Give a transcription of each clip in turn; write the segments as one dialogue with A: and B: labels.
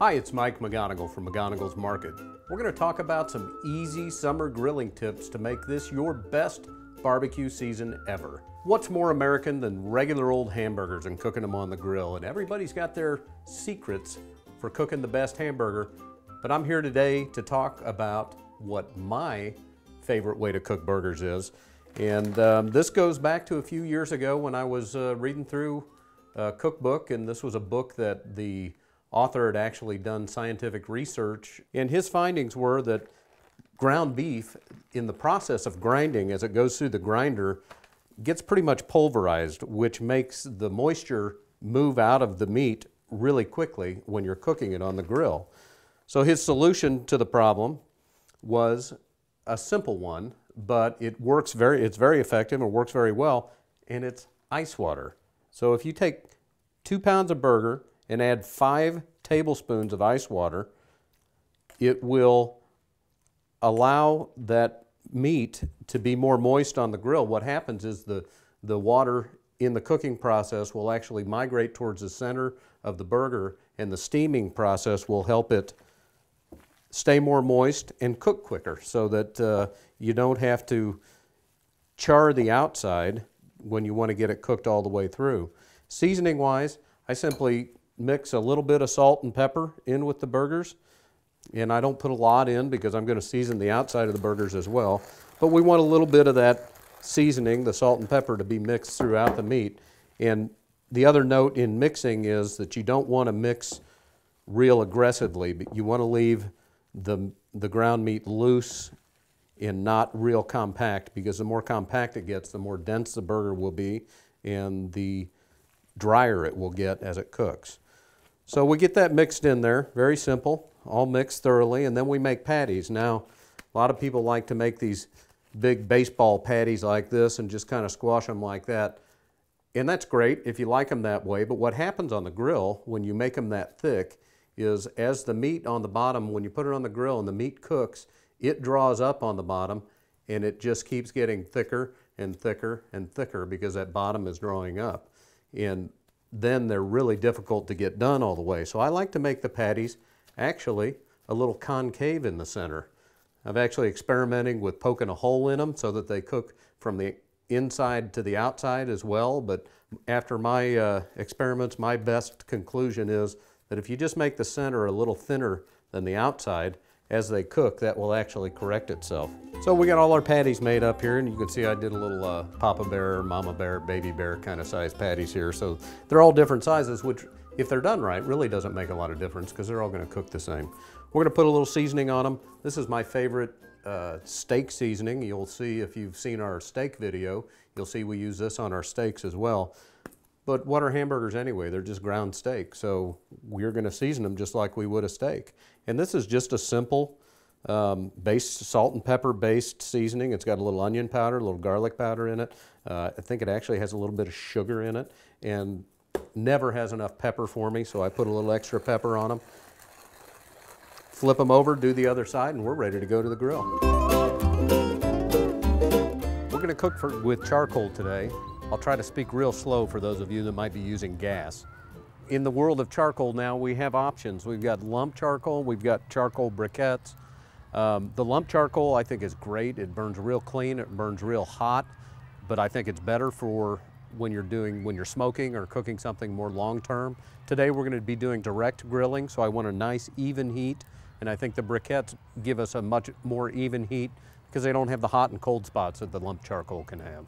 A: Hi, it's Mike McGonigle from McGonigle's Market. We're going to talk about some easy summer grilling tips to make this your best barbecue season ever. What's more American than regular old hamburgers and cooking them on the grill? And everybody's got their secrets for cooking the best hamburger, but I'm here today to talk about what my favorite way to cook burgers is. And this goes back to a few years ago when I was reading through a cookbook, and this was a book that the author had actually done scientific research, and his findings were that ground beef, in the process of grinding, as it goes through the grinder, gets pretty much pulverized, which makes the moisture move out of the meat really quickly when you're cooking it on the grill. So his solution to the problem was a simple one, but it's very effective and works very well, and it's ice water. So if you take 2 pounds of burger and add 5 tablespoons of ice water, it will allow that meat to be more moist on the grill. What happens is the water in the cooking process will actually migrate towards the center of the burger, and the steaming process will help it stay more moist and cook quicker, so that you don't have to char the outside when you want to get it cooked all the way through. Seasoning wise, I simply mix a little bit of salt and pepper in with the burgers, and I don't put a lot in because I'm going to season the outside of the burgers as well, but we want a little bit of that seasoning, the salt and pepper, to be mixed throughout the meat. And the other note in mixing is that you don't want to mix real aggressively, but you want to leave the ground meat loose and not real compact, because the more compact it gets, the more dense the burger will be and the drier it will get as it cooks. So we get that mixed in there, very simple, all mixed thoroughly, and then we make patties. Now, a lot of people like to make these big baseball patties like this and just kind of squash them like that. And that's great if you like them that way, but what happens on the grill when you make them that thick is, as the meat on the bottom, when you put it on the grill and the meat cooks, it draws up on the bottom, and it just keeps getting thicker and thicker and thicker because that bottom is drawing up. And then they're really difficult to get done all the way. So I like to make the patties actually a little concave in the center. I've actually experimenting with poking a hole in them so that they cook from the inside to the outside as well, but after my experiments, my best conclusion is that if you just make the center a little thinner than the outside, as they cook, that will actually correct itself. So we got all our patties made up here, and you can see I did a little Papa Bear, Mama Bear, Baby Bear kind of size patties here. So they're all different sizes, which, if they're done right, really doesn't make a lot of difference because they're all going to cook the same. We're going to put a little seasoning on them. This is my favorite steak seasoning. You'll see, if you've seen our steak video, you'll see we use this on our steaks as well. But what are hamburgers anyway? They're just ground steak. So we're going to season them just like we would a steak. And this is just a simple salt and pepper based seasoning. It's got a little onion powder, a little garlic powder in it. I think it actually has a little bit of sugar in it, and never has enough pepper for me, so I put a little extra pepper on them. Flip them over, do the other side, and we're ready to go to the grill. We're going to cook with charcoal today. I'll try to speak real slow for those of you that might be using gas. In the world of charcoal now, we have options. We've got lump charcoal, we've got charcoal briquettes. The lump charcoal I think is great. It burns real clean, it burns real hot, but I think it's better for when you're smoking or cooking something more long-term. Today we're going to be doing direct grilling, so I want a nice even heat, and I think the briquettes give us a much more even heat because they don't have the hot and cold spots that the lump charcoal can have.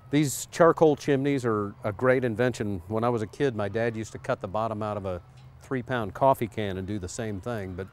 A: These charcoal chimneys are a great invention. When I was a kid, my dad used to cut the bottom out of a 3-pound coffee can and do the same thing. But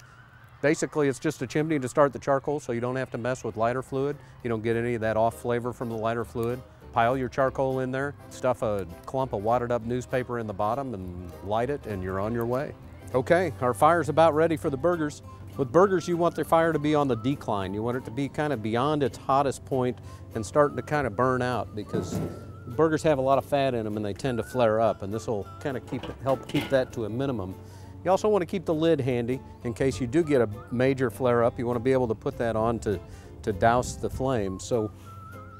A: basically, it's just a chimney to start the charcoal, so you don't have to mess with lighter fluid. You don't get any of that off flavor from the lighter fluid. Pile your charcoal in there, stuff a clump of wadded up newspaper in the bottom, and light it, and you're on your way. Okay, our fire's about ready for the burgers. With burgers, you want the fire to be on the decline. You want it to be kind of beyond its hottest point and starting to kind of burn out, because burgers have a lot of fat in them and they tend to flare up, and this will kind of help keep that to a minimum. You also want to keep the lid handy in case you do get a major flare up. You want to be able to put that on to douse the flame. So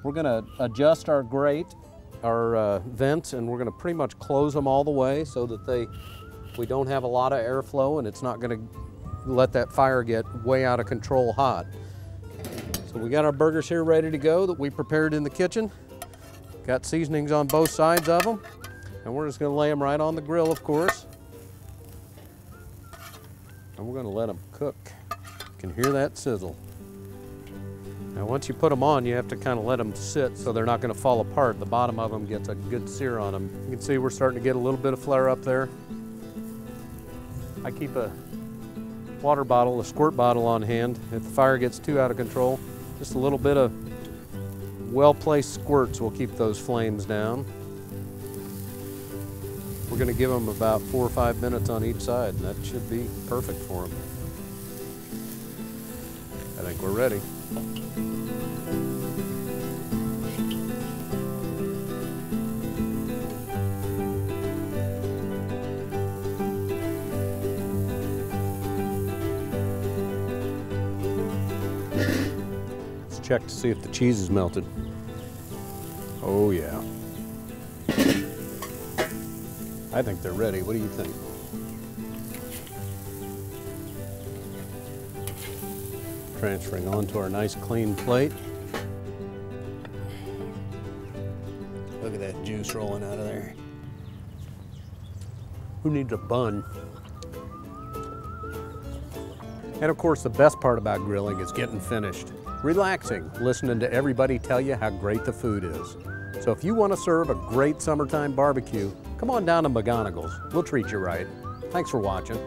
A: we're going to adjust our grate, our vents, and we're going to pretty much close them all the way so that they We don't have a lot of airflow, and it's not going to let that fire get way out of control hot. So we got our burgers here ready to go that we prepared in the kitchen. Got seasonings on both sides of them, and we're just going to lay them right on the grill, of course. And we're going to let them cook. You can hear that sizzle. Now once you put them on, you have to kind of let them sit so they're not going to fall apart. The bottom of them gets a good sear on them. You can see we're starting to get a little bit of flare up there. I keep a water bottle, a squirt bottle on hand. If the fire gets too out of control, just a little bit of well-placed squirts will keep those flames down. We're going to give them about 4 or 5 minutes on each side, and that should be perfect for them. I think we're ready. Let's check to see if the cheese is melted. Oh yeah. I think they're ready. What do you think? Transferring onto our nice clean plate. Look at that juice rolling out of there. Who needs a bun? And of course, the best part about grilling is getting finished. Relaxing, listening to everybody tell you how great the food is. So if you want to serve a great summertime barbecue, come on down to McGonigle's. We'll treat you right. Thanks for watching.